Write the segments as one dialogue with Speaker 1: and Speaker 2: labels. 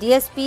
Speaker 1: DSP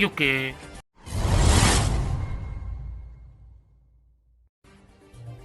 Speaker 2: UK।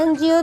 Speaker 1: NGO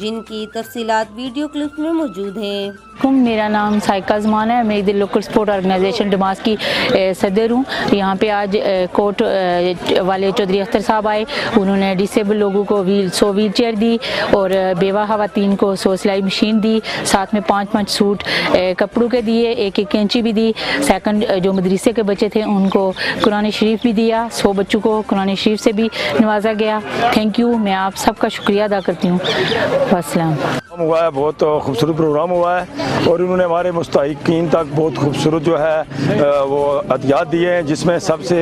Speaker 1: جن کی تفصیلات ویڈیو کلپ میں موجود ہیں۔
Speaker 3: میرا نام سائقہ زمان ہے، میں ادھر لوکل سپورٹ آرگنائزیشن ڈماس کی صدر ہوں۔ یہاں پہ آج کوٹ والے چودھری اختر صاحب آئے، انہوں نے ڈسیبل لوگوں کو 100 ویل چیئر دی اور بیوہ خواتین کو 100 سلائی مشین دی، ساتھ میں 5 سوٹ کپڑوں کے دیے، 1 کینچی بھی دی۔ سیکنڈ جو مدرسے کے بچے تھے ان کو قرآن شریف بھی دیا، 100 بچوں کو قرآن شریف سے بھی نوازا گیا۔ تھینک یو، میں آپ سب کا شکریہ ادا کرتی ہوں۔ والسلام۔
Speaker 4: ہوا ہے، بہت خوبصورت پروگرام ہوا ہے اور انہوں نے ہمارے مستحقین تک بہت خوبصورت جو ہے وہ عطیات دیے ہیں، جس میں سب سے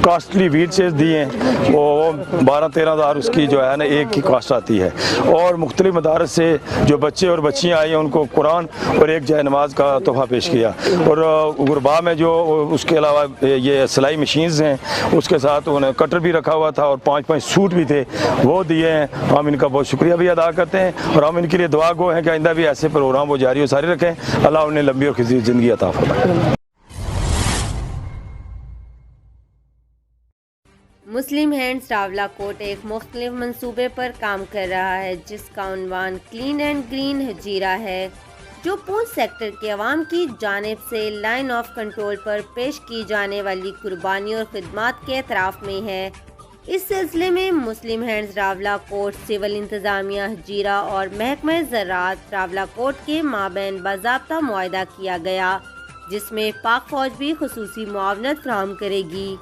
Speaker 4: کاسٹلی ویل چیئر دیے ہیں، وہ 12-13 ہزار اس کی جو ہے نا ایک کی کاسٹ آتی ہے، اور مختلف مدارس سے جو بچے اور بچیاں آئی ہیں ان کو قرآن اور ایک جائے نماز کا تحفہ پیش کیا، اور غربا میں جو اس کے علاوہ یہ سلائی مشینز ہیں اس کے ساتھ انہیں کٹر بھی رکھا ہوا تھا اور 5 سوٹ بھی تھے وہ دیے ہیں۔ ہم ان کا بہت شکریہ بھی ادا کرتے ہیں اور ہم ان کے لیے دعا گو ہیں کہ آئندہ بھی ایسے پروگرام وہ جاری و ساری رکھیں، اللہ انہیں لمبی اور خزی زندگی عطا فرمائے۔
Speaker 1: مسلم ہینڈز راولہ کوٹ ایک مختلف منصوبے پر کام کر رہا ہے جس کا عنوان کلین اینڈ گرین ہجیرہ ہے، جو پونچھ سیکٹر کے عوام کی جانب سے لائن آف کنٹرول پر پیش کی جانے والی قربانیوں اور خدمات کے اعتراف میں ہے۔ اس سلسلے میں مسلم ہینڈز راولہ کوٹ، سول انتظامیہ ہجیرہ اور محکمہ زراعت راولہ کوٹ کے مابین باضابطہ معاہدہ کیا گیا، جس میں پاک فوج بھی خصوصی معاونت فراہم کرے گی۔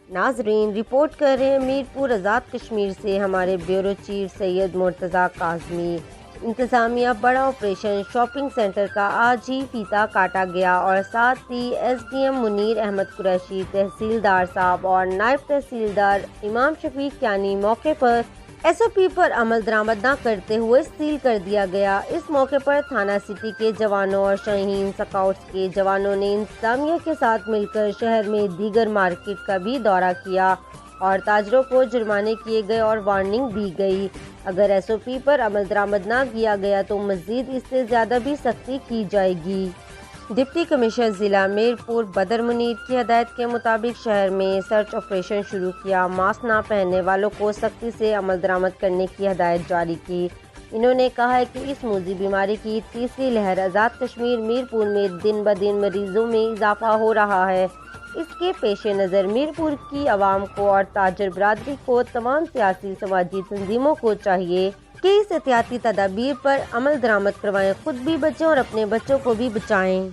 Speaker 1: ناظرین، رپورٹ کر رہے ہیں میرپور آزاد کشمیر سے ہمارے بیورو چیف سید مرتضیٰ کاظمی۔ انتظامیہ بڑا آپریشن شاپنگ سینٹر کا آج ہی فیتا کاٹا گیا اور ساتھ ہی S D M Munir Ahmed Qureshi, تحصیلدار صاحب اور نائب تحصیلدار امام شفیق کیانی موقع پر ایس او پی پر عمل درآمد نہ کرتے ہوئے سیل کر دیا گیا۔ اس موقع پر تھانہ سٹی کے جوانوں اور شاہین سکاؤٹس کے جوانوں نے انتظامیہ کے ساتھ مل کر شہر میں دیگر مارکیٹ کا بھی دورہ کیا اور تاجروں کو جرمانے کیے گئے اور وارننگ دی گئی۔ اگر ایس او پی پر عمل درآمد نہ کیا گیا تو مزید اس سے زیادہ بھی سختی کی جائے گی۔ ڈپٹی کمشنر ضلع میرپور بدر منیر کی ہدایت کے مطابق شہر میں سرچ آپریشن شروع کیا، ماسک نہ پہننے والوں کو سختی سے عمل درآمد کرنے کی ہدایت جاری کی۔ انہوں نے کہا ہے کہ اس موذی بیماری کی تیسری لہر آزاد کشمیر میرپور میں دن بدن مریضوں میں اضافہ ہو رہا ہے۔ اس کے پیش نظر میرپور کی عوام کو اور تاجر برادری کو تمام سیاسی سماجی تنظیموں کو چاہیے کہ اس احتیاطی تدابیر پر عمل درآمد کروائیں، خود بھی بچیں اور اپنے بچوں کو بھی بچائیں۔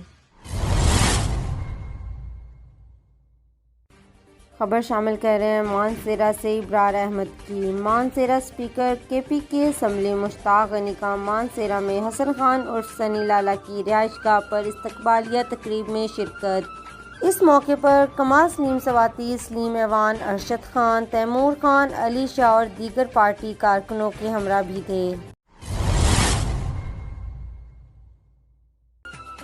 Speaker 1: خبر شامل کر رہے ہیں مانسیرہ سے ابرار احمد کی۔ مانسیرہ اسپیکر کے پی کے اسمبلی مشتاق غنی کا مانسیرہ میں حسن خان اور سنی لالا کی رہائش گاہ پر استقبالیہ تقریب میں شرکت۔ اس موقع پر کمال سلیم سواتی، سلیم ایوان، ارشد خان، تیمور خان، علی شاہ اور دیگر پارٹی کارکنوں کے ہمراہ بھی تھے۔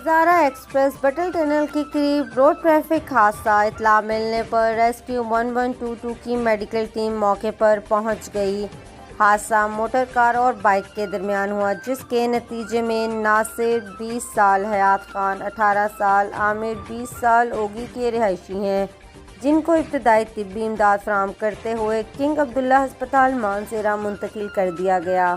Speaker 1: ہزارہ ایکسپریس بٹل ٹنل کے قریب روڈ ٹریفک حادثہ، اطلاع ملنے پر ریسکیو 1122 کی میڈیکل ٹیم موقع پر پہنچ گئی۔ حادثہ موٹر کار اور بائک کے درمیان ہوا، جس کے نتیجے میں ناصر 20 سال، حیات خان 18 سال، عامر 20 سال اوگی کے رہائشی ہیں، جن کو ابتدائی طبی امداد فراہم کرتے ہوئے کنگ عبداللہ ہسپتال مانسیرہ منتقل کر دیا گیا۔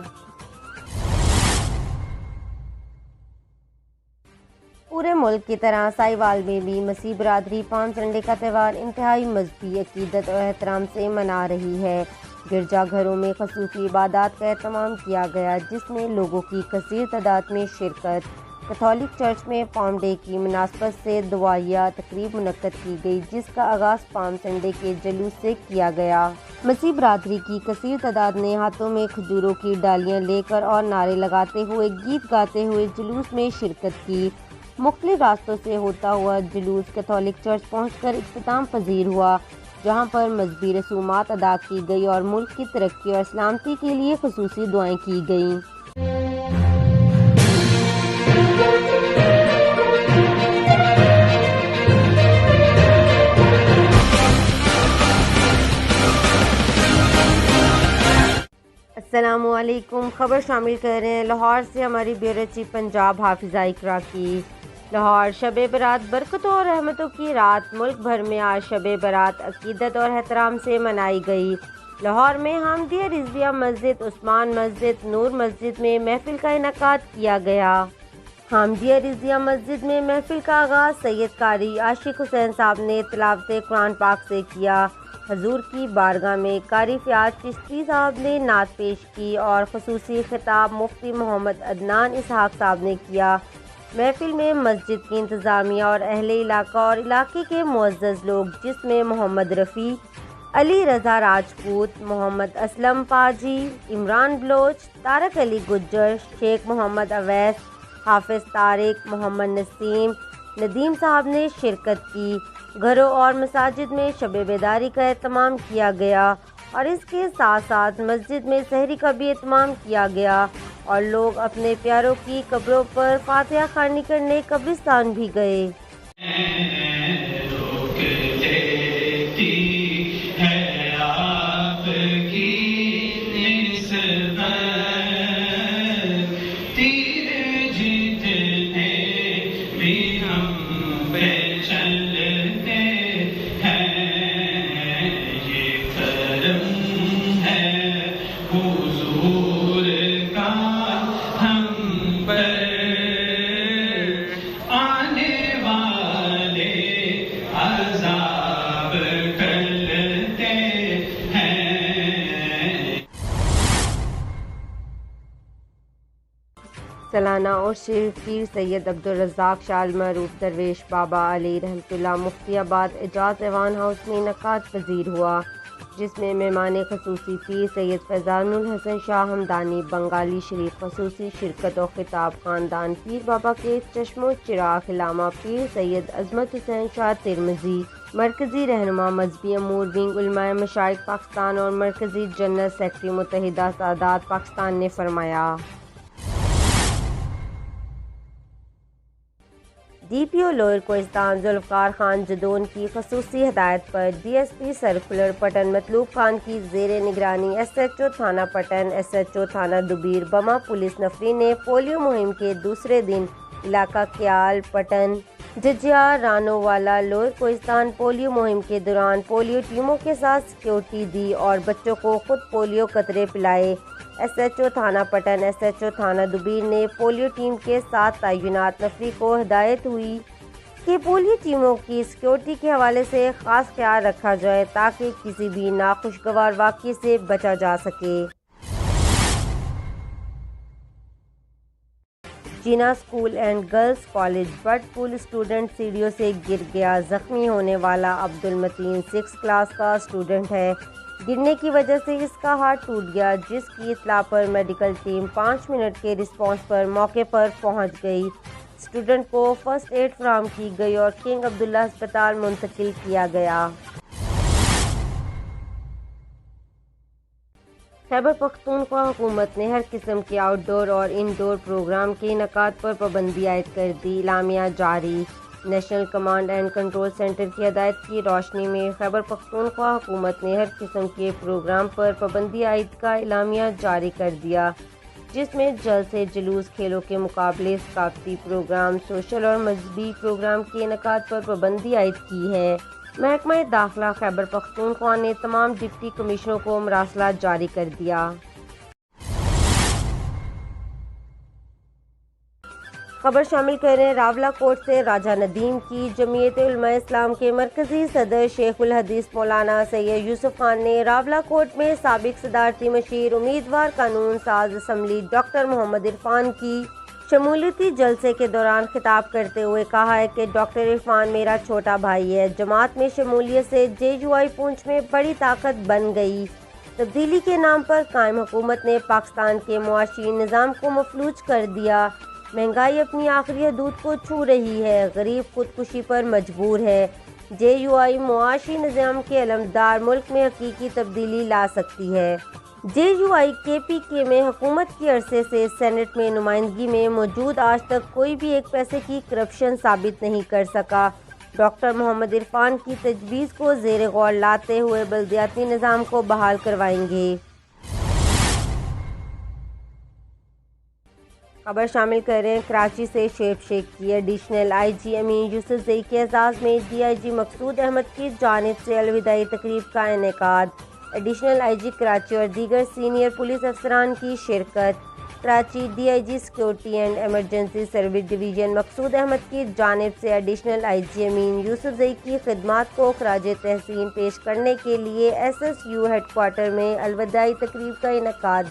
Speaker 1: پورے ملک کی طرح ساہیوال میں بھی مسیح برادری پام سنڈے کا تہوار انتہائی مذہبی عقیدت اور احترام سے منا رہی ہے۔ گرجا گھروں میں خصوصی عبادات کا اہتمام کیا گیا، جس میں لوگوں کی کثیر تعداد میں شرکت۔ کیتھولک چرچ میں پام ڈے کی مناسبت سے دعائیہ تقریب منعقد کی گئی، جس کا آغاز پام سنڈے کے جلوس سے کیا گیا۔ مسیح برادری کی کثیر تعداد نے ہاتھوں میں کھجوروں کی ڈالیاں لے کر اور نعرے لگاتے ہوئے گیت گاتے ہوئے جلوس میں شرکت کی۔ مختلف راستوں سے ہوتا ہوا جلوس کیتھولک چرچ پہنچ کر اختتام پذیر ہوا، جہاں پر مذہبی رسومات ادا کی گئی اور ملک کی ترقی اور سلامتی کے لیے خصوصی دعائیں کی گئیں۔ السلام علیکم، خبر شامل کر رہے ہیں لاہور سے ہماری بیورو چیف پنجاب حافظہ اقرا کی۔ لاہور شب برات برکتوں اور رحمتوں کی رات، ملک بھر میں آج شب برات عقیدت اور احترام سے منائی گئی۔ لاہور میں حامدیہ رضویہ مسجد، عثمان مسجد، نور مسجد میں محفل کا انعقاد کیا گیا۔ حامدیہ رضویہ مسجد میں محفل کا آغاز سید قاری عاشق حسین صاحب نے تلاوت قرآن پاک سے کیا۔ حضور کی بارگاہ میں قاری فیاض چشتی صاحب نے نعت پیش کی اور خصوصی خطاب مفتی محمد عدنان اسحاق صاحب نے کیا۔ محفل میں مسجد کی انتظامیہ اور اہل علاقہ اور علاقے کے معزز لوگ، جس میں محمد رفیع، علی رضا راجپوت، محمد اسلم پاجی، عمران بلوچ، طارق علی گجر، شیخ محمد اویس، حافظ طارق، محمد نسیم، ندیم صاحب نے شرکت کی۔ گھروں اور مساجد میں شب بیداری کا اہتمام کیا گیا اور اس کے ساتھ ساتھ مسجد میں سحری کا بھی اہتمام کیا گیا اور لوگ اپنے پیاروں کی قبروں پر فاتحہ خوانی کرنے قبرستان بھی گئے۔ سالانہ اور شریف پیر سید عبدالرزاق شاہ المعروف درویش بابا علی رحمۃ اللہ مفتی آباد اعجاز ایوان ہاؤس میں انعقاد پذیر ہوا، جس میں مہمان خصوصی پیر سید فیضان الحسن شاہ ہمدانی بنگالی شریف خصوصی شرکت و خطاب خاندان پیر بابا کے چشم و چراغ علامہ پیر سید عظمت حسین شاہ ترمذی، مرکزی رہنما مذہبی امور ونگ علماء مشائخ پاکستان اور مرکزی جنرل سیکرٹری متحدہ سادات پاکستان نے فرمایا۔ ڈی پی او لوئر کوہستان ذوالفقار خان جدون کی خصوصی ہدایت پر ڈی ایس پی سرکولر پٹن مطلوب خان کی زیر نگرانی ایس ایچ او تھانہ پٹن، ایس ایچ او تھانہ دبیر بما پولیس نفری نے پولیو مہم کے دوسرے دن علاقہ کیال، پٹن، ججیا، رانو والا، لوئر کوہستان پولیو مہم کے دوران پولیو ٹیموں کے ساتھ سیکیورٹی دی اور بچوں کو خود پولیو قطرے پلائے۔ ایس ایچ او تھانہ پٹن، ایس ایچ او تھانہ دبیر نے پولیو ٹیم کے 7 تعینات نفری کو ہدایت ہوئی کہ پولیو ٹیموں کی سیکیورٹی کے حوالے سے خاص خیال رکھا جائے تاکہ کسی بھی ناخوشگوار واقعے سے بچا جا سکے۔ Jinnah school and girls college بٹ پول اسٹوڈنٹ سیڑھیوں سے گر گیا، زخمی ہونے والا عبد المتین 6 کلاس کا اسٹوڈنٹ ہے۔ گرنے کی وجہ سے اس کا ہاتھ ٹوٹ گیا، جس کی اطلاع پر میڈیکل ٹیم 5 منٹ کے رسپانس پر موقع پر پہنچ گئی۔ اسٹوڈنٹ کو فرسٹ ایڈ فراہم کی گئی اور کنگ عبداللہ ہسپتال منتقل کیا گیا۔ خیبر پختونخوا حکومت نے ہر قسم کے آؤٹ ڈور اور انڈور پروگرام کے انعقاد پر پابندی عائد کر دی، اعلامیہ جاری۔ National command and control centre کی ہدایت کی روشنی میں خیبر پختونخوا حکومت نے ہر قسم کے پروگرام پر پابندی عائد کا اعلامیہ جاری کر دیا، جس میں جلسے، جلوس، کھیلوں کے مقابلے، ثقافتی پروگرام، سوشل اور مذہبی پروگرام کے انعقاد پر پابندی عائد کی ہے۔ محکمہ داخلہ خیبر پختونخوا نے تمام ڈپٹی کمشنروں کو مراسلات جاری کر دیا۔ خبر شامل کر رہے ہیں راولہ کوٹ سے راجہ ندیم کی۔ جمعیت علماء اسلام کے مرکزی صدر شیخ الحدیث مولانا سید یوسف خان نے راولہ کوٹ میں سابق صدارتی مشیر امیدوار قانون ساز اسمبلی ڈاکٹر محمد عرفان کی شمولیتی جلسے کے دوران خطاب کرتے ہوئے کہا ہے کہ ڈاکٹر عرفان میرا چھوٹا بھائی ہے۔ جماعت میں شمولیت سے جے یو آئی پونچھ میں بڑی طاقت بن گئی۔ تبدیلی کے نام پر قائم حکومت نے پاکستان کے معاشی نظام کو مفلوج کر دیا۔ مہنگائی اپنی آخری حدود کو چھو رہی ہے، غریب خودکشی پر مجبور ہے۔ جے یو آئی معاشی نظام کے علمبردار ملک میں حقیقی تبدیلی لا سکتی ہے۔ جے یو آئی کے پی کے میں حکومت کے عرصے سے سینٹ میں نمائندگی میں موجود آج تک کوئی بھی ایک پیسے کی کرپشن ثابت نہیں کر سکا۔ ڈاکٹر محمد عرفان کی تجویز کو زیر غور لاتے ہوئے بلدیاتی نظام کو بحال کروائیں گے۔ خبر شامل کر رہے ہیں کراچی سے شیب شیخ کی۔ ایڈیشنل آئی جی امین یوسف زئی کے اعزاز میں ڈی آئی جی مقصود احمد کی جانب سے الوداعی تقریب کا انعقاد۔ ایڈیشنل آئی جی کراچی اور دیگر سینئر پولیس افسران کی شرکت۔ Karachi D I G security and emergency service division Maqsood Ahmed کی جانب سے ایڈیشنل آئی جی امین یوسف زئی کی خدمات کو خراج تحسین پیش کرنے کے لیے S S you had quarter میں الوداعی تقریب کا انعقاد۔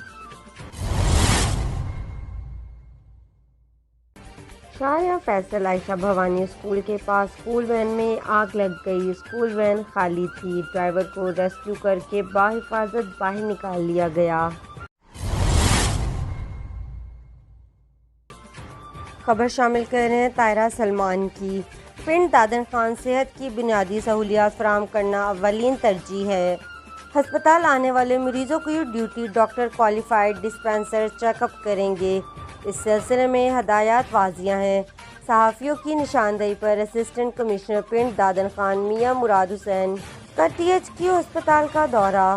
Speaker 1: شاہجہاں فیصل عائشہ بھوانی اسکول کے پاس اسکول وین میں آگ لگ گئی۔ اسکول وین خالی تھی، ڈرائیور کو ریسکیو کر کے بحفاظت باہر نکال لیا گیا۔ خبر شامل کر رہے ہیں طاہرہ سلمان کی۔ پنڈ دادن خان صحت کی بنیادی سہولیات فراہم کرنا اولین ترجیح ہے۔ ہسپتال آنے والے مریضوں کی duty doctor qualified dispenser check up کریں گے۔ اس سلسلے میں ہدایات واضح ہیں۔ صحافیوں کی نشاندہی پر اسسٹنٹ کمشنر پنڈ دادن خان میاں مراد حسین کا ٹی ایچ کیو ہسپتال کا دورہ۔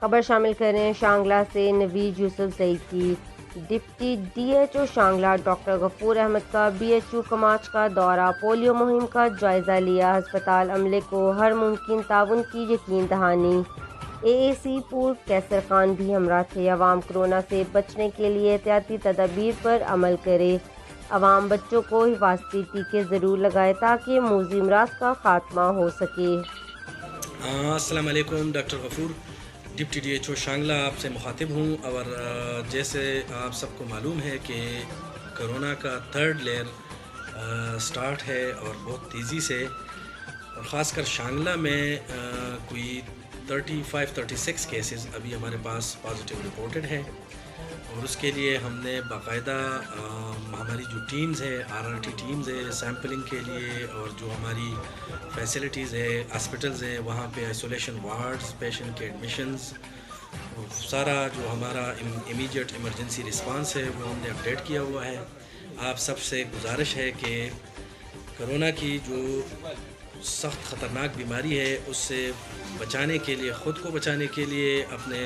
Speaker 1: خبر شامل کر رہے ہیں شانگلہ سے نوید یوسف زئی کی۔ Deputy D H O Shangla doctor Ghafoor Ahmed کا بی ایچ یو کماچ کا دورہ، پولیو مہم کا جائزہ لیا۔ ہسپتال عملے کو ہر ممکن تعاون کی یقین دہانی۔ اے اے سی پورو کیسر خان بھی ہمراہ تھے۔ عوام کورونا سے بچنے کے لیے احتیاطی تدابیر پر عمل کرے۔ عوام بچوں کو حفاظتی ٹیکے ضرور لگائے تاکہ موذی امراض کا خاتمہ ہو سکے۔
Speaker 5: السلام علیکم، doctor Ghafoor deputy D H O Shangla آپ سے مخاطب ہوں، اور جیسے آپ سب کو معلوم ہے کہ کرونا کا تھرڈ لیئر سٹارٹ ہے اور بہت تیزی سے، اور خاص کر شانگلہ میں کوئی 35-36 کیسز ابھی ہمارے پاس پازیٹیو رپورٹڈ ہے، اور اس کے لیے ہم نے باقاعدہ ہماری جو ٹیمز ہے RRT ٹیمز ہے سیمپلنگ کے لیے، اور جو ہماری فیسلٹیز ہے ہاسپٹلز ہے وہاں پہ آئسولیشن وارڈز، پیشنٹ کے ایڈمیشنز، سارا جو ہمارا امیڈیٹ ایمرجنسی رسپانس ہے وہ ہم نے اپڈیٹ کیا ہوا ہے۔ آپ سب سے گزارش ہے کہ کرونا کی جو سخت خطرناک بیماری ہے اس سے بچانے کے لیے، خود کو بچانے کے لیے، اپنے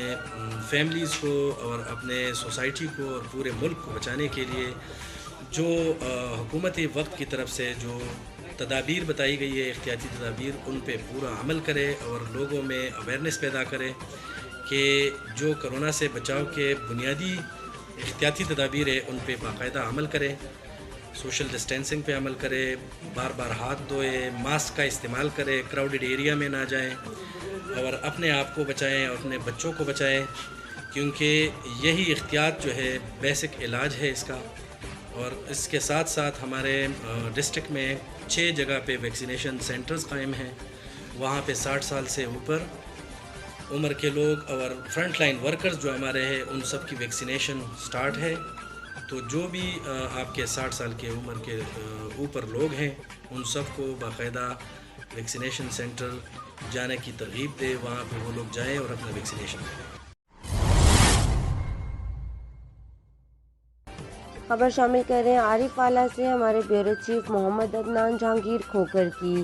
Speaker 5: فیملیز کو اور اپنے سوسائٹی کو اور پورے ملک کو بچانے کے لیے جو حکومتی وقت کی طرف سے جو تدابیر بتائی گئی ہے، احتیاطی تدابیر، ان پہ پورا عمل کرے اور لوگوں میں اویئرنیس پیدا کرے کہ جو کرونا سے بچاؤ کے بنیادی احتیاطی تدابیر ہے ان پہ باقاعدہ عمل کرے، سوشل ڈسٹینسنگ پہ عمل کرے، بار بار ہاتھ دھوئے، ماسک کا استعمال کرے، کراؤڈڈ ایریا میں نہ جائیں، اور اپنے آپ کو بچائیں اور اپنے بچوں کو بچائیں، کیونکہ یہی احتیاط جو ہے بیسک علاج ہے اس کا۔ اور اس کے ساتھ ساتھ ہمارے ڈسٹرکٹ میں 6 جگہ پہ ویکسینیشن سینٹرز قائم ہیں، وہاں پہ 60 سال سے اوپر عمر کے لوگ اور فرنٹ لائن ورکرز جو ہمارے ہیں ان سب کی ویکسینیشن سٹارٹ ہے۔ تو جو بھی آپ کے 60 سال کے عمر کے اوپر لوگ ہیں ان سب کو باقاعدہ ویکسینیشن سینٹر جانے کی ترغیب دے، وہاں پہ وہ لوگ جائیں اور اپنا ویکسینیشن کریں۔
Speaker 1: خبر شامل کر رہے ہیں عارف والا سے ہمارے بیورو چیف محمد عدنان جہانگیر کھوکر کی۔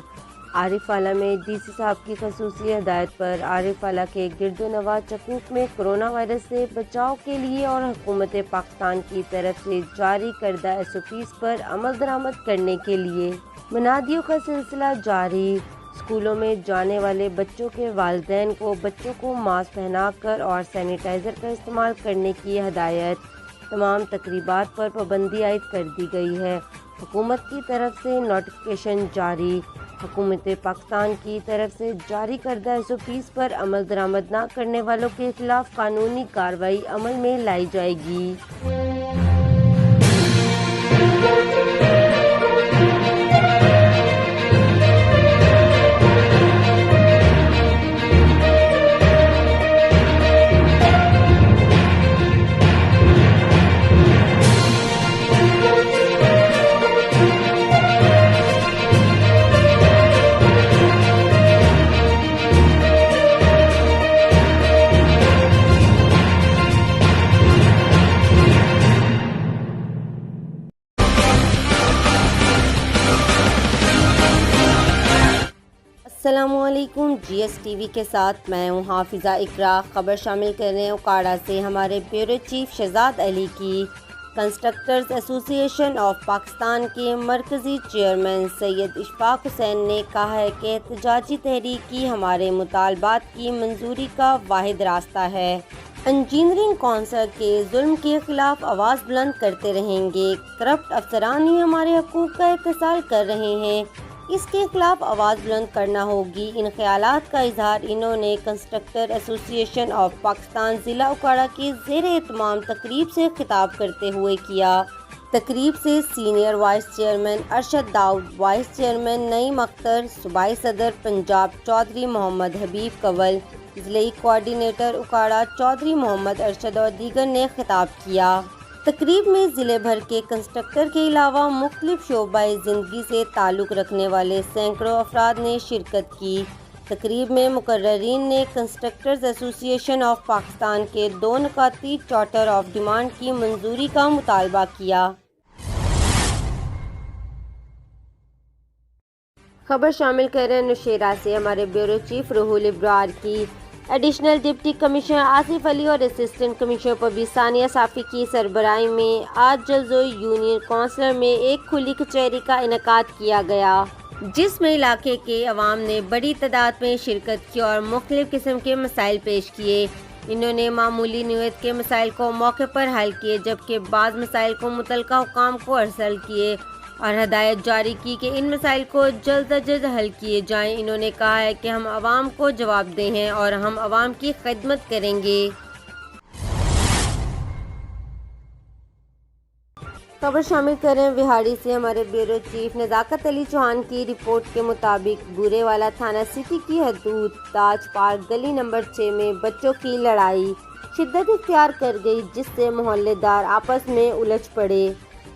Speaker 1: عارف والا میں ڈی سی صاحب کی خصوصی ہدایت پر عارف والا کے گرد و نواح چکوک میں کرونا وائرس سے بچاؤ کے لیے اور حکومت پاکستان کی طرف سے جاری کردہ SOPs پر عمل درآمد کرنے کے لیے منادیوں کا سلسلہ جاری۔ اسکولوں میں جانے والے بچوں کے والدین کو بچوں کو ماسک پہنا کر اور سینیٹائزر کا استعمال کرنے کی ہدایت۔ تمام تقریبات پر پابندی عائد کر دی گئی ہے۔ حکومت کی طرف سے نوٹیفکیشن جاری۔ حکومت پاکستان کی طرف سے جاری کردہ SOPs پر عمل درآمد نہ کرنے والوں کے خلاف قانونی کارروائی عمل میں لائی جائے گی۔ السلام علیکم، GSTV کے ساتھ میں ہوں حافظہ اقرا۔ خبر شامل کر رہے ہیں اوکاڑا سے ہمارے بیورو چیف شہزاد علی کی۔ کنسٹرکٹرز ایسوسی ایشن آف پاکستان کے مرکزی چیئرمین سید اشفاق حسین نے کہا ہے کہ احتجاجی تحریک ہی ہمارے مطالبات کی منظوری کا واحد راستہ ہے۔ انجینئرنگ کونسل کے ظلم کے خلاف آواز بلند کرتے رہیں گے۔ کرپٹ افسران ہی ہمارے حقوق کا استحصال کر رہے ہیں، اس کے خلاف آواز بلند کرنا ہوگی۔ ان خیالات کا اظہار انہوں نے کنسٹرکٹر ایسوسی ایشن آف پاکستان ضلع اکاڑہ کی زیر اہتمام تقریب سے خطاب کرتے ہوئے کیا۔ تقریب سے سینئر وائس چیئرمین ارشد داؤد، وائس چیئرمین نعیم اختر، صوبائی صدر پنجاب چودھری محمد حبیب کنول، ضلعی کوآرڈینیٹر اکاڑہ چودھری محمد ارشد اور دیگر نے خطاب کیا۔ تقریب میں ضلع بھر کے کنسٹرکٹر کے علاوہ مختلف شعبہ زندگی سے تعلق رکھنے والے سینکڑوں افراد نے شرکت کی۔ تقریب میں مقررین نے کنسٹرکٹرز ایسوسی ایشن آف پاکستان کے 2 نکاتی چارٹر آف ڈیمانڈ کی منظوری کا مطالبہ کیا۔ خبر شامل کر رہے ہیں نوشیرہ سے ہمارے بیورو چیف رحول ابرار کی۔ ایڈیشنل ڈپٹی کمشنر آصف علی اور اسسٹنٹ کمشنر پبلک ثانیہ صافی کی سربراہی میں آج جلزو یونین کونسلر میں ایک کھلی کچہری کا انعقاد کیا گیا، جس میں علاقے کے عوام نے بڑی تعداد میں شرکت کی اور مختلف قسم کے مسائل پیش کیے۔ انہوں نے معمولی نوعیت کے مسائل کو موقع پر حل کیے، جبکہ بعض مسائل کو متعلقہ حکام کو ارسال کیے اور ہدایت جاری کی کہ ان مسائل کو جلد از جلد حل کیے جائیں۔ انہوں نے کہا ہے کہ ہم عوام کو جواب دہ ہیں اور ہم عوام کی خدمت کریں گے۔ خبر شامل کریں وہاڑی سے ہمارے بیورو چیف نزاکت علی چوہان کی رپورٹ کے مطابق بورے والا تھانہ سٹی کی حدود تاج پارک گلی نمبر 6 میں بچوں کی لڑائی شدت اختیار کر گئی، جس سے محلے دار آپس میں الجھ پڑے۔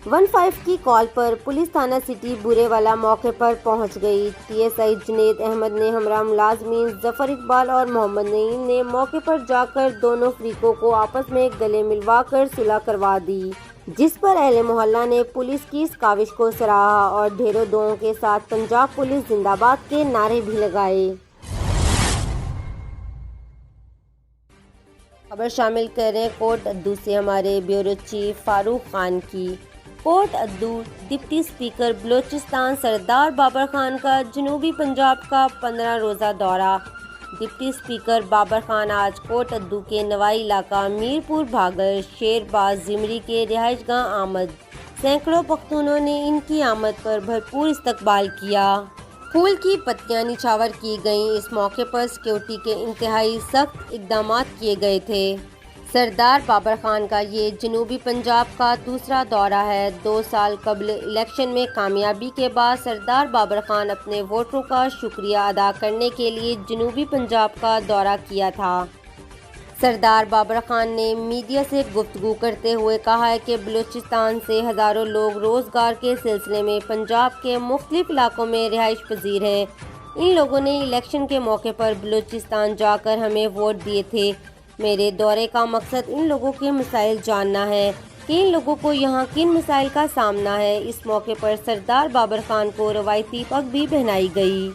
Speaker 1: 15 کی کال پر پولیس تھانہ سٹی بورے والا موقع پر پہنچ گئی۔ T S I Junaid Ahmed نے ہمراہ ملازمین ظفر اقبال اور محمد نعیم نے موقع پر جا کر دونوں فریقوں کو آپس میں گلے ملوا کر صلح کروا دی، جس پر اہل محلہ نے پولیس کی اس کاوش کو سراہا اور ڈھیروں دعاؤں کے ساتھ پنجاب پولیس زندہ باد کے نعرے بھی لگائے۔ خبر شامل کریں کوٹ ادو سے ہمارے بیورو چیف فاروق خان کی۔ کوٹ ادو ڈپٹی اسپیکر بلوچستان سردار بابر خان کا جنوبی پنجاب کا 15 روزہ دورہ۔ ڈپٹی اسپیکر بابر خان آج کوٹ ادو کے نوائی علاقہ میر پور بھاگر شیر باز زمری کے رہائش گاہ آمد۔ سینکڑوں پختونوں نے ان کی آمد پر بھرپور استقبال کیا۔ پھول کی پتیاں نچھاور کی گئیں۔ اس موقع پر سیکورٹی کے انتہائی سخت اقدامات کیے گئے تھے۔ سردار بابر خان کا یہ جنوبی پنجاب کا دوسرا دورہ ہے۔ 2 سال قبل الیکشن میں کامیابی کے بعد سردار بابر خان اپنے ووٹروں کا شکریہ ادا کرنے کے لیے جنوبی پنجاب کا دورہ کیا تھا۔ سردار بابر خان نے میڈیا سے گفتگو کرتے ہوئے کہا ہے کہ بلوچستان سے ہزاروں لوگ روزگار کے سلسلے میں پنجاب کے مختلف علاقوں میں رہائش پذیر ہیں۔ ان لوگوں نے الیکشن کے موقع پر بلوچستان جا کر ہمیں ووٹ دیے تھے۔ میرے دورے کا مقصد ان لوگوں کے مسائل جاننا ہے کہ ان لوگوں کو یہاں کن مسائل کا سامنا ہے۔ اس موقع پر سردار بابر خان کو روایتی پگ بھی پہنائی گئی۔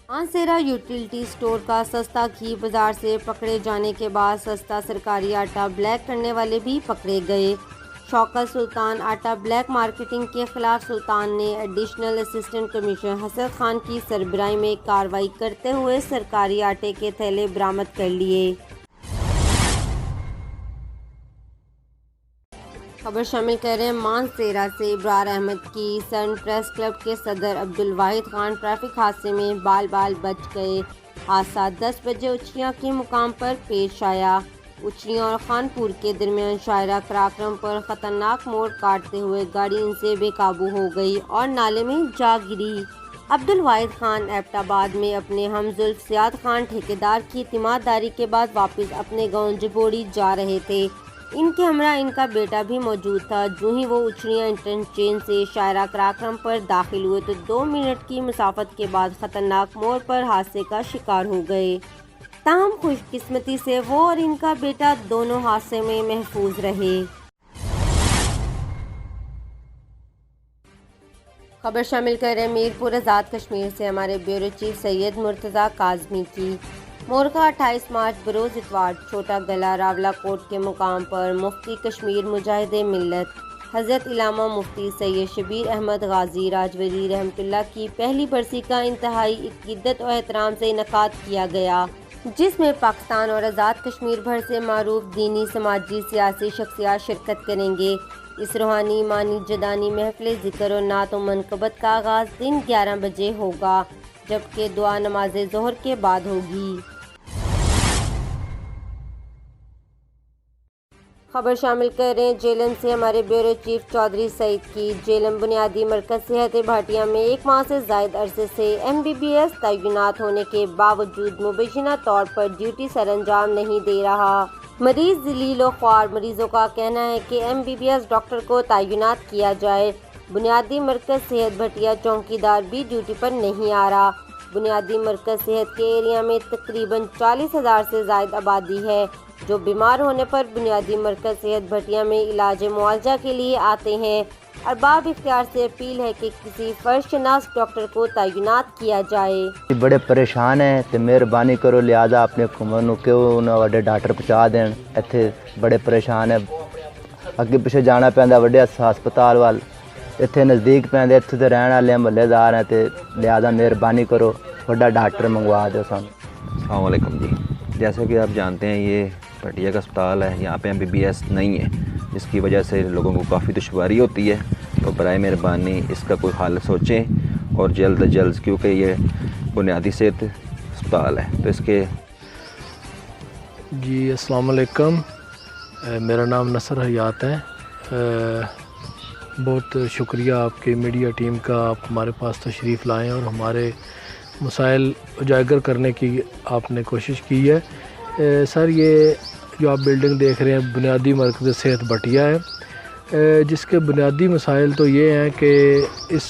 Speaker 1: مانسیرا یوٹیلٹی اسٹور کا سستا گھی بازار سے پکڑے جانے کے بعد سستا سرکاری آٹا بلیک کرنے والے بھی پکڑے گئے۔ شوکت سلطان آٹا بلیک مارکیٹنگ کے خلاف سلطان نے ایڈیشنل اسسٹنٹ کمشنر حسن خان کی سربراہی میں کارروائی کرتے ہوئے سرکاری آٹے کے تھیلے برآمد کر لیے۔ خبر شامل کر رہے ہیں مانسیرا سے ابرار احمد کی۔ سن پریس کلب کے صدر عبدالواحد خان ٹریفک حادثے میں بال بچ گئے۔ حادثہ 10 بجے اچھیاں کے مقام پر پیش آیا۔ اچھیاں اور خان پور کے درمیان شاہراہ کراکرم پر خطرناک موڑ کاٹتے ہوئے گاڑی ان سے بے قابو ہو گئی اور نالے میں جا گری۔ عبدالواحد خان ایبٹ آباد میں اپنے ہم زلف سیاد خان ٹھیکیدار کی تیمارداری کے بعد واپس اپنے گاؤں جبوڑی جا رہے تھے۔ ان کے ہمراہ ان کا بیٹا بھی موجود تھا۔ جو ہی وہ اچھڑیاں انٹرچینج سے شاہراہ کراکرم پر داخل ہوئے تو 2 منٹ کی مسافت کے بعد خطرناک موڑ پر حادثے کا شکار ہو گئے۔ تاہم خوش قسمتی سے وہ اور ان کا بیٹا دونوں حادثے میں محفوظ رہے۔ خبر شامل کر رہے میر پور آزاد کشمیر سے ہمارے بیورو چیف سید مرتضیٰ کاظمی کی۔ مورخہ 28 مارچ بروز اتوار چھوٹا گلا راولہ کوٹ کے مقام پر مفتی کشمیر مجاہد ملت حضرت علامہ مفتی سید شبیر احمد غازی راجوری رحمۃ اللہ کی پہلی برسی کا انتہائی عقیدت و احترام سے انعقاد کیا گیا، جس میں پاکستان اور آزاد کشمیر بھر سے معروف دینی، سماجی، سیاسی شخصیات شرکت کریں گے۔ اس روحانی ایمانی جدانی محفل ذکر و نعت و منقبت کا آغاز دن 11 بجے ہوگا، جبکہ دعا نماز ظہر کے بعد ہوگی۔ خبر شامل کر رہے ہیں جیلم سے ہمارے بیورو چیف چودھری سعید کی۔ جیلم بنیادی مرکز صحت بھاٹیہ میں 1 ماہ سے زائد عرصے سے MBBS تعینات ہونے کے باوجود مبینہ طور پر ڈیوٹی سر انجام نہیں دے رہا۔ مریض ذلیل و خوار مریضوں کا کہنا ہے کہ MBBS ڈاکٹر کو تعینات کیا جائے۔ بنیادی مرکز صحت بھٹیہ چوکیدار بھی ڈیوٹی پر نہیں آ رہا۔ بنیادی مرکز صحت کے ایریا میں تقریباً 40,000 سے زائد آبادی ہے، جو بیمار ہونے پر بنیادی مرکز صحت بھٹیہ میں علاج معالجہ کے لیے آتے ہیں۔ ارباب اختیار سے اپیل ہے کہ کسی فرض شناس ڈاکٹر کو تعینات کیا جائے۔
Speaker 6: بڑے پریشان ہیں تو مہربانی کرو، لہٰذا اپنے حکومت نو کہ انہوں وڈے ڈاکٹر پہنچا دین۔ ایتھے بڑے پریشان ہیں، اگے پیچھے جانا پیندا وڈے ہسپتال وال، ایتھے نزدیک پیندے، ایتھے تے رہن والے محلے دار ہیں، تے لہٰذا مہربانی کرو وڈا ڈاکٹر منگوا دو سانو۔
Speaker 7: السلام علیکم جی، جیسا کہ آپ جانتے ہیں یہ بھٹیہ کا اسپتال ہے، یہاں پہ MBBS نہیں ہے، جس کی وجہ سے لوگوں کو کافی دشواری ہوتی ہے، تو برائے مہربانی اس کا کوئی حل سوچیں اور جلد از جلد، کیونکہ یہ بنیادی صحت اسپتال ہے تو اس کے۔
Speaker 8: جی السلام علیکم، میرا نام نصر حیات ہے۔ بہت شکریہ آپ کی میڈیا ٹیم کا، آپ ہمارے پاس تشریف لائیں اور ہمارے مسائل اجاگر کرنے کی آپ نے کوشش کی ہے۔ سر، یہ جو آپ بلڈنگ دیکھ رہے ہیں بنیادی مرکز صحت بھٹیہ ہے، جس کے بنیادی مسائل تو یہ ہیں کہ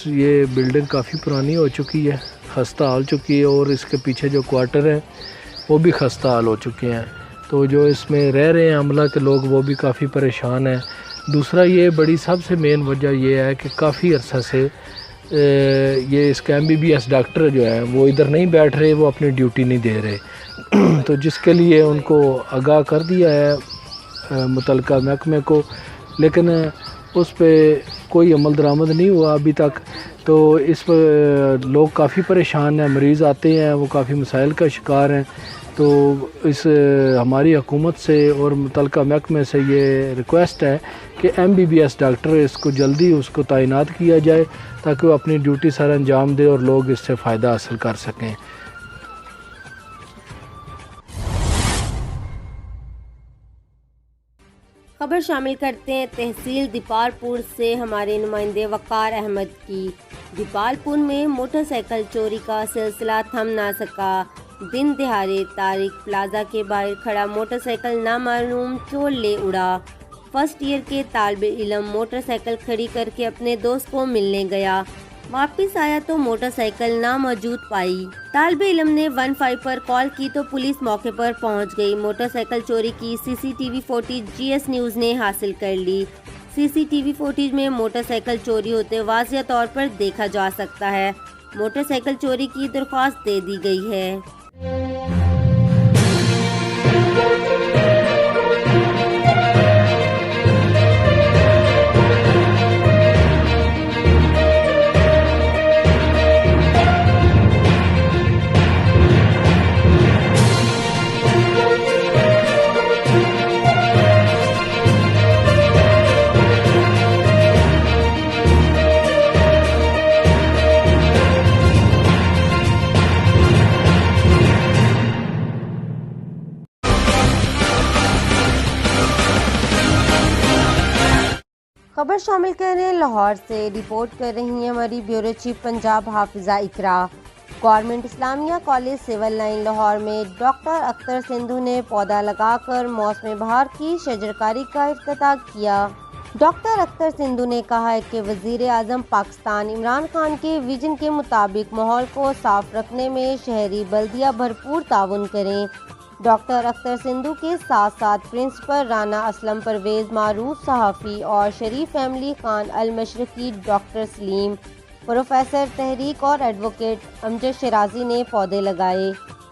Speaker 8: یہ بلڈنگ کافی پرانی ہو چکی ہے، خستہ حال چکی ہے، اور اس کے پیچھے جو کوارٹر ہیں وہ بھی خستہ حال ہو چکے ہیں، تو جو اس میں رہ رہے ہیں عملہ کے لوگ وہ بھی کافی پریشان ہیں۔ دوسرا یہ بڑی سب سے مین وجہ یہ ہے کہ کافی عرصہ سے یہ اس کے MBBS ڈاکٹر جو ہیں وہ ادھر نہیں بیٹھ رہے، وہ اپنی ڈیوٹی نہیں دے رہے، تو جس کے لیے ان کو آگاہ کر دیا ہے متعلقہ محکمے کو، لیکن اس پہ کوئی عمل درآمد نہیں ہوا ابھی تک، تو اس پہ لوگ کافی پریشان ہیں، مریض آتے ہیں وہ کافی مسائل کا شکار ہیں، تو اس ہماری حکومت سے اور متعلقہ محکمے سے یہ ریکویسٹ ہے کہ MBBS ڈاکٹر اس کو جلدی اس کو تعینات کیا جائے تاکہ وہ اپنی ڈیوٹی سر انجام دے اور لوگ اس سے فائدہ حاصل کر سکیں۔
Speaker 1: خبر شامل کرتے ہیں تحصیل دیپال پور سے ہمارے نمائندے وقار احمد کی۔ دیپال پور میں موٹر سائیکل چوری کا سلسلہ تھم نہ سکا۔ دن دہاڑے طارق پلازا کے باہر کھڑا موٹر سائیکل نامعلوم چور لے اڑا۔ فرسٹ ایئر کے طالب علم موٹر سائیکل کھڑی کر کے اپنے دوست کو ملنے گیا، واپس آیا تو موٹر سائیکل ناموجود پائی۔ طالب علم نے 15 پر کال کی تو پولیس موقع پر پہنچ گئی۔ موٹر سائیکل چوری کی CCTV فوٹیج GS نیوز نے حاصل کر لی۔ CCTV فوٹیج میں موٹر سائیکل چوری ہوتے واضح طور پر دیکھا جا سکتا ہے۔ موٹر سائیکل چوری کی درخواست دے دی گئی ہے۔ خبر شامل کر رہے ہیں لاہور سے، رپورٹ کر رہی ہیں ہماری بیورو چیف پنجاب حافظہ اقرا۔ گورنمنٹ اسلامیہ کالج سول لائن لاہور میں ڈاکٹر اختر سندھو نے پودا لگا کر موسم بہار کی شجرکاری کا افتتاح کیا۔ ڈاکٹر اختر سندھو نے کہا ہے کہ وزیر اعظم پاکستان عمران خان کے ویژن کے مطابق ماحول کو صاف رکھنے میں شہری بلدیہ بھرپور تعاون کریں۔ ڈاکٹر اختر سندھو کے ساتھ ساتھ پرنسپل رانا اسلم پرویز، معروف صحافی اور شریف فیملی خان المشرقی ڈاکٹر سلیم، پروفیسر تحریک اور ایڈوکیٹ امجد شیرازی نے پودے لگائے۔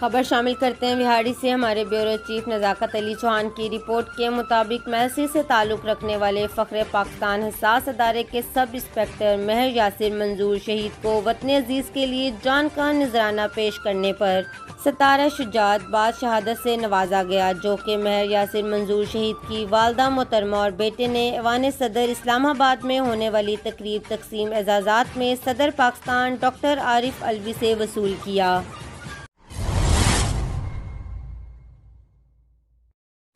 Speaker 1: خبر شامل کرتے ہیں وہاڑی سے ہمارے بیورو چیف نزاکت علی چوہان کی رپورٹ کے مطابق محسی سے تعلق رکھنے والے فخر پاکستان حساس ادارے کے سب انسپکٹر مہر یاسر منظور شہید کو وطن عزیز کے لیے جان کا نذرانہ پیش کرنے پر ستارہ شجاعت بعد شہادت سے نوازا گیا، جو کہ مہر یاسر منظور شہید کی والدہ محترمہ اور بیٹے نے ایوان صدر اسلام آباد میں ہونے والی تقریب تقسیم اعزازات میں صدر پاکستان ڈاکٹر عارف علوی سے وصول کیا۔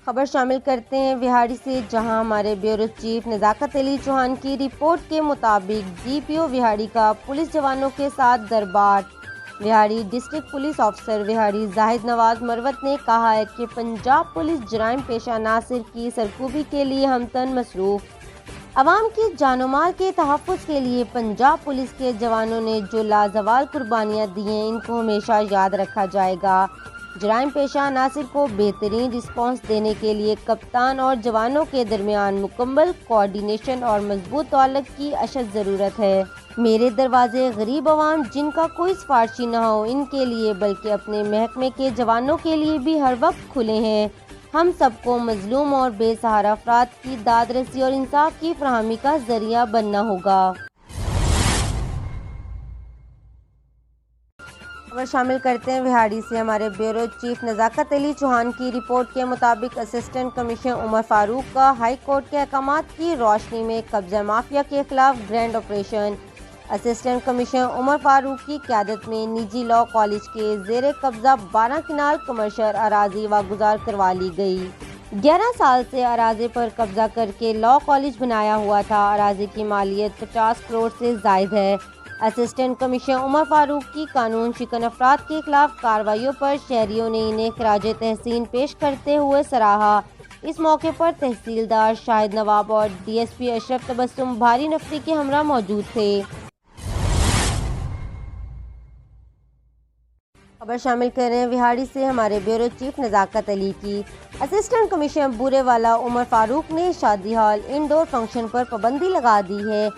Speaker 1: خبر شامل کرتے ہیں وہاڑی سے، جہاں ہمارے بیورو چیف نزاکت علی چوہان کی رپورٹ کے مطابق ڈی پی او وہاڑی کا پولیس جوانوں کے ساتھ دربار۔ Vehari district police officer Vehari Zahid Nawaz Marwat نے کہا ہے کہ پنجاب پولیس جرائم پیشہ عناصر کی سرکوبی کے لیے ہمتن مصروف، عوام کی جان و مال کے تحفظ کے لیے پنجاب پولیس کے جوانوں نے جو لازوال قربانیاں دی ہیں ان کو ہمیشہ یاد رکھا جائے گا۔ جرائم پیشہ عناصر کو بہترین رسپانس دینے کے لیے کپتان اور جوانوں کے درمیان مکمل کوارڈینیشن اور مضبوط تعلق کی اشد ضرورت ہے۔ میرے دروازے غریب عوام جن کا کوئی سفارشی نہ ہو ان کے لیے بلکہ اپنے محکمے کے جوانوں کے لیے بھی ہر وقت کھلے ہیں۔ ہم سب کو مظلوم اور بے سہارا افراد کی داد رسی اور انصاف کی فراہمی کا ذریعہ بننا ہوگا۔ خبر شامل کرتے ہیں وہاڑی سے، ہمارے بیورو چیف نزاکت علی چوہان کی رپورٹ کے مطابق اسسٹنٹ کمشنر عمر فاروق کا ہائی کورٹ کے احکامات کی روشنی میں قبضہ مافیا کے خلاف گرینڈ آپریشن۔ اسسٹنٹ کمشنر عمر فاروق کی قیادت میں نجی لاء کالج کے زیر قبضہ 12 کنال کمرشل اراضی واگزار کروا لی گئی۔ 11 سال سے اراضی پر قبضہ کر کے لاء کالج بنایا ہوا تھا۔ اراضی کی مالیت 50 کروڑ سے زائد ہے۔ اسسٹنٹ کمشنر عمر فاروق کی قانون شکن افراد کے خلاف کارروائیوں پر شہریوں نے انہیں خراج تحسین پیش کرتے ہوئے سراہا۔ اس موقع پر تحصیلدار شاہد نواب اور ڈی ایس پی اشرف تبسم بھاری نفری کے ہمراہ موجود تھے۔ خبر شامل کر رہے ہیں وہاڑی سے، ہمارے بیورو چیف نزاکت علی کی۔ اسسٹنٹ کمشنر بورے والا عمر فاروق نے شادی ہال انڈور فنکشن پر پابندی لگا دی ہے۔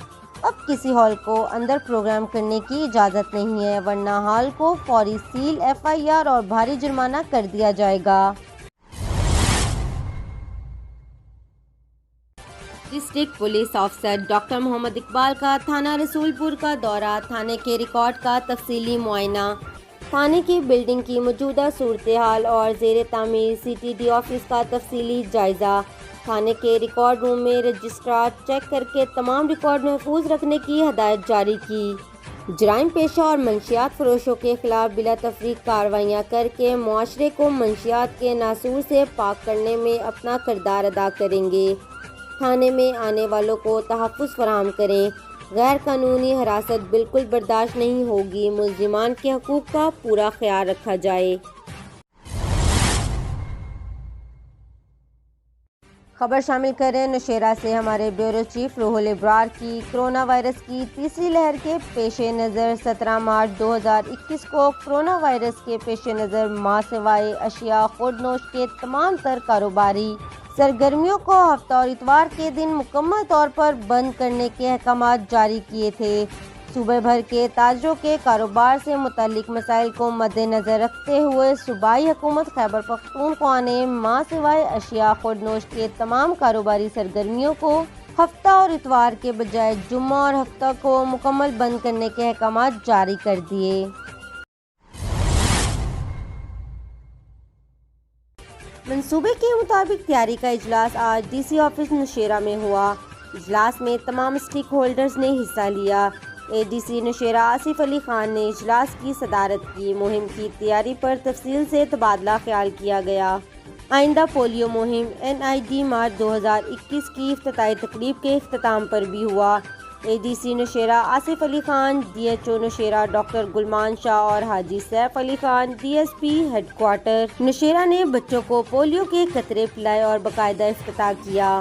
Speaker 1: اب کسی ہال کو اندر پروگرام کرنے کی اجازت نہیں ہے، ورنہ ہال کو فوری سیل، FIR اور بھاری جرمانہ کر دیا جائے گا۔ ڈسٹرکٹ پولیس آفیسر ڈاکٹر محمد اقبال کا تھانہ رسول پور کا دورہ، تھانے کے ریکارڈ کا تفصیلی معائنہ، تھانے کی بلڈنگ کی موجودہ صورتحال اور زیر تعمیر CTD آفس کا تفصیلی جائزہ، تھانے کے ریکارڈ روم میں رجسٹرار چیک کر کے تمام ریکارڈ محفوظ رکھنے کی ہدایت جاری کی۔ جرائم پیشہ اور منشیات فروشوں کے خلاف بلا تفریق کارروائیاں کر کے معاشرے کو منشیات کے ناسور سے پاک کرنے میں اپنا کردار ادا کریں گے۔ تھانے میں آنے والوں کو تحفظ فراہم کریں، غیر قانونی حراست بالکل برداشت نہیں ہوگی، ملزمان کے حقوق کا پورا خیال رکھا جائے۔ خبر شامل کر رہے ہیں نوشیرہ سے، ہمارے بیورو چیف روح الابرار کی کرونا وائرس کی تیسری لہر کے پیش نظر 17 مارچ 2021 کو کرونا وائرس کے پیش نظر ماں سوائے اشیاء خودنوش کے تمام تر کاروباری سرگرمیوں کو ہفتہ اور اتوار کے دن مکمل طور پر بند کرنے کے احکامات جاری کیے تھے۔ صوبے بھر کے تاجروں کے کاروبار سے متعلق مسائل کو مد نظر رکھتے ہوئے صوبائی حکومت خیبر پختونخوا نے ماں سوائے اشیاء خودنوش کے تمام کاروباری سرگرمیوں کو ہفتہ اور اتوار کے بجائے جمعہ اور ہفتہ کو مکمل بند کرنے کے احکامات جاری کر دیے۔ منصوبے کے مطابق تیاری کا اجلاس آج DC آفس نوشیرہ میں ہوا۔ اجلاس میں تمام اسٹیک ہولڈرز نے حصہ لیا۔ ADC نوشیرہ آصف علی خان نے اجلاس کی صدارت کی۔ مہم کی تیاری پر تفصیل سے تبادلہ خیال کیا گیا۔ آئندہ پولیو مہم NID مارچ 2021 کی افتتاحی تقریب کے اختتام پر بھی ہوا۔ ADC نوشیرہ Asif Ali Khan, DHO نوشیرہ doctor گلمان شاہ اور حاجی Saif Ali Khan DSP head quarter نوشیرہ نے بچوں کو پولیو کے قطرے پلائے اور باقاعدہ افتتاح کیا۔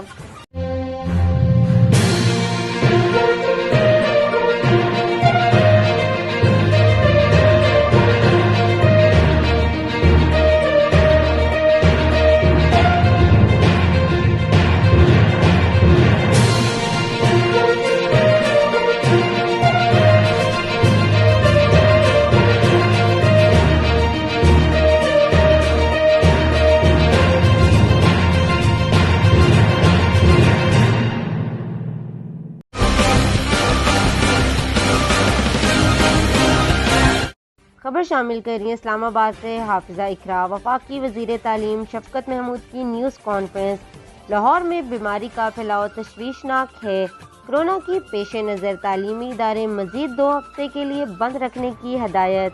Speaker 1: شامل کر رہی ہیں اسلام آباد سے حافظہ اقرا۔ وفاقی وزیر تعلیم شفقت محمود کی نیوز کانفرنس۔ لاہور میں بیماری کا پھیلاؤ تشویشناک ہے، کورونا کی پیش نظر تعلیمی ادارے مزید 2 ہفتے کے لیے بند رکھنے کی ہدایت۔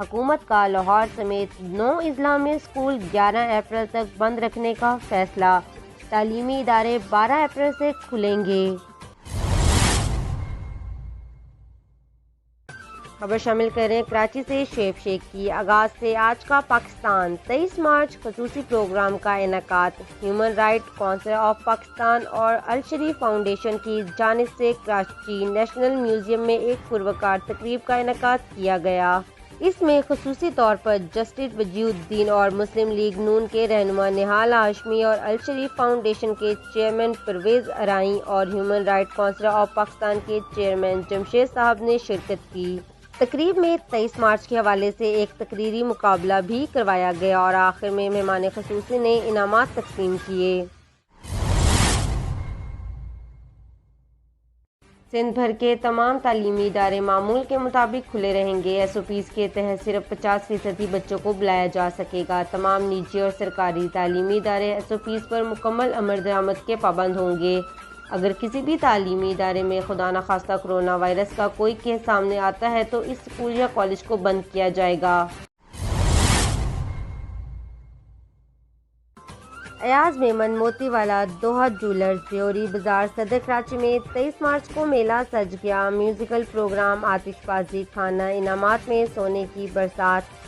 Speaker 1: حکومت کا لاہور سمیت 9 اضلاع میں اسکول 11 اپریل تک بند رکھنے کا فیصلہ، تعلیمی ادارے 12 اپریل سے کھلیں گے۔ خبر شامل کریں کراچی سے شعیب شیخ کی۔ آغاز سے آج کا پاکستان، 23 مارچ خصوصی پروگرام کا انعقاد۔ Human right council of Pakistan اور الشریف فاؤنڈیشن کی جانب سے کراچی نیشنل میوزیم میں ایک پروقار تقریب کا انعقاد کیا گیا۔ اس میں خصوصی طور پر جسٹس وجیہ الدین اور مسلم لیگ نون کے رہنما نہال ہاشمی اور الشریف فاؤنڈیشن کے چیئرمین پرویز ارائیں اور human right council of Pakistan کے چیئرمین جمشید صاحب نے شرکت کی۔ تقریب میں 23 مارچ کے حوالے سے ایک تقریری مقابلہ بھی کروایا گیا اور آخر میں مہمان خصوصی نے انعامات تقسیم کیے۔ سندھ بھر کے تمام تعلیمی ادارے معمول کے مطابق کھلے رہیں گے۔ ایس او پیز کے تحت صرف 50% بچوں کو بلایا جا سکے گا۔ تمام نجی اور سرکاری تعلیمی ادارے ایس او پیز پر مکمل عمل درآمد کے پابند ہوں گے۔ اگر کسی بھی تعلیمی ادارے میں خدا نخواستہ کورونا وائرس کا کوئی کیس سامنے آتا ہے تو اس اسکول یا کالج کو بند کیا جائے گا۔ ایاز میمن موتی والا دوحہ جولرز دیوری بازار صدر کراچی میں 23 مارچ کو میلہ سج گیا۔ میوزیکل پروگرام، آتش بازی، کھانا، انعامات میں سونے کی برسات،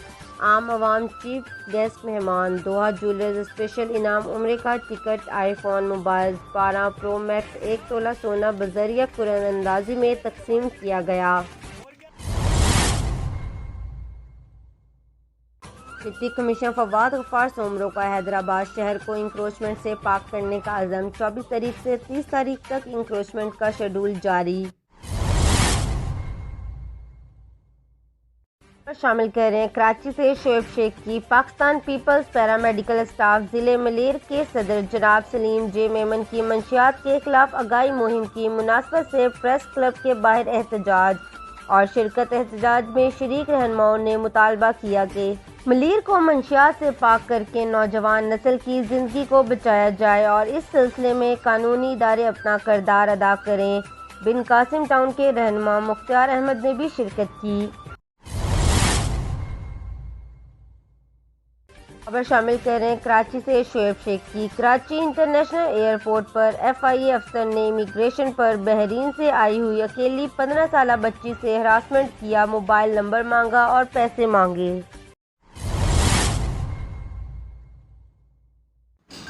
Speaker 1: عام عوام چیف گیسٹ مہمان۔ دوحہ جولرز اسپیشل انعام عمرے کا ٹکٹ، آئی فون موبائل 12 پرو میکس 1 تولہ سونا بذریعہ قرعہ اندازی میں تقسیم کیا گیا۔ ڈپٹی کمشنر فواد غفار سومرو کا حیدرآباد شہر کو انکروچمنٹ سے پاک کرنے کا عزم۔ 24 تاریخ سے 30 تاریخ تک انکروچمنٹ کا شیڈول جاری۔ شامل کر رہے ہیں کراچی سے شعیب شیخ کی۔ پاکستان پیپلز پیرامیڈیکل اسٹاف ضلع ملیر کے صدر جناب سلیم جے میمن کی منشیات کے خلاف آگاہی مہم کی مناسبت سے پریس کلب کے باہر احتجاج اور شرکت۔ احتجاج میں شریک رہنماؤں نے مطالبہ کیا کہ ملیر کو منشیات سے پاک کر کے نوجوان نسل کی زندگی کو بچایا جائے اور اس سلسلے میں قانونی ادارے اپنا کردار ادا کریں۔ بن قاسم ٹاؤن کے رہنما مختار احمد نے بھی شرکت کی۔ خبر شامل کر رہے ہیں کراچی سے شعیب شیخ کی۔ کراچی انٹرنیشنل ایئرپورٹ پر ایف آئی اے افسر نے امیگریشن پر بحرین سے آئی ہوئی اکیلی 15 سالہ بچی سے ہراسمنٹ کیا، موبائل نمبر مانگا اور پیسے مانگے۔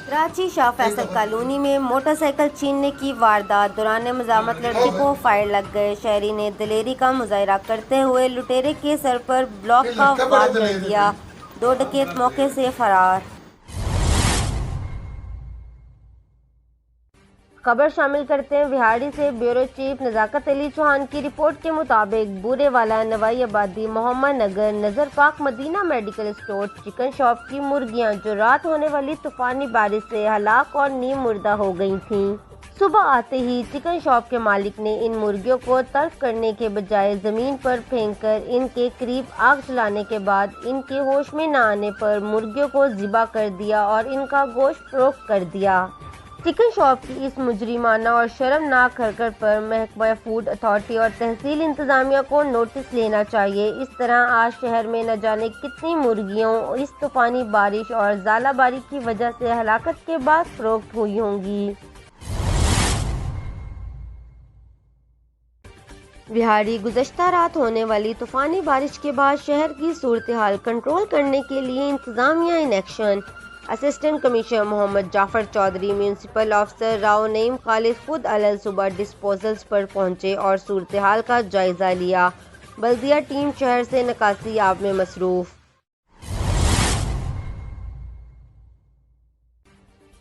Speaker 1: کراچی شاہ فیصل کالونی میں موٹر سائیکل چھیننے کی واردات دوران مزاحمت لڑکی کو فائر لگ گئے۔ شہری نے دلیری کا مظاہرہ کرتے ہوئے لٹیرے کے سر پر بلاک کا وار کر دیا، 2 ڈکیت موقع سے فرار۔ خبر شامل کرتے ہیں وہاڑی سے۔ بیورو چیف نزاکت علی چوہان کی رپورٹ کے مطابق بورے والا، نوائی آبادی، محمد نگر، نظر پاک، مدینہ میڈیکل اسٹور، چکن شاپ کی مرغیاں جو رات ہونے والی طوفانی بارش سے ہلاک اور نیم مردہ ہو گئی تھیں، صبح آتے ہی چکن شاپ کے مالک نے ان مرغیوں کو تلف کرنے کے بجائے زمین پر پھینک کر ان کے قریب آگ جلانے کے بعد ان کے ہوش میں نہ آنے پر مرغیوں کو ذبح کر دیا اور ان کا گوشت فروخت کر دیا۔ چکن شاپ کی اس مجرمانہ اور شرمناک حرکت پر محکمہ فوڈ اتھارٹی اور تحصیل انتظامیہ کو نوٹس لینا چاہیے۔ اس طرح آج شہر میں نہ جانے کتنی مرغیوں اس طوفانی بارش اور ژالہ باری کی وجہ سے ہلاکت کے بعد فروخت ہوئی ہوں گی۔ وہاڑی گزشتہ رات ہونے والی طوفانی بارش کے بعد شہر کی صورتحال کنٹرول کرنے کے لیے انتظامیہ in action. Assistant commissioner Muhammad Jafar Chaudhry, municipal officer Rao Naeem Khalid خود علل صبح ڈسپوزلز پر پہنچے اور صورتحال کا جائزہ لیا۔ بلدیہ ٹیم شہر سے نکاسی آب میں مصروف۔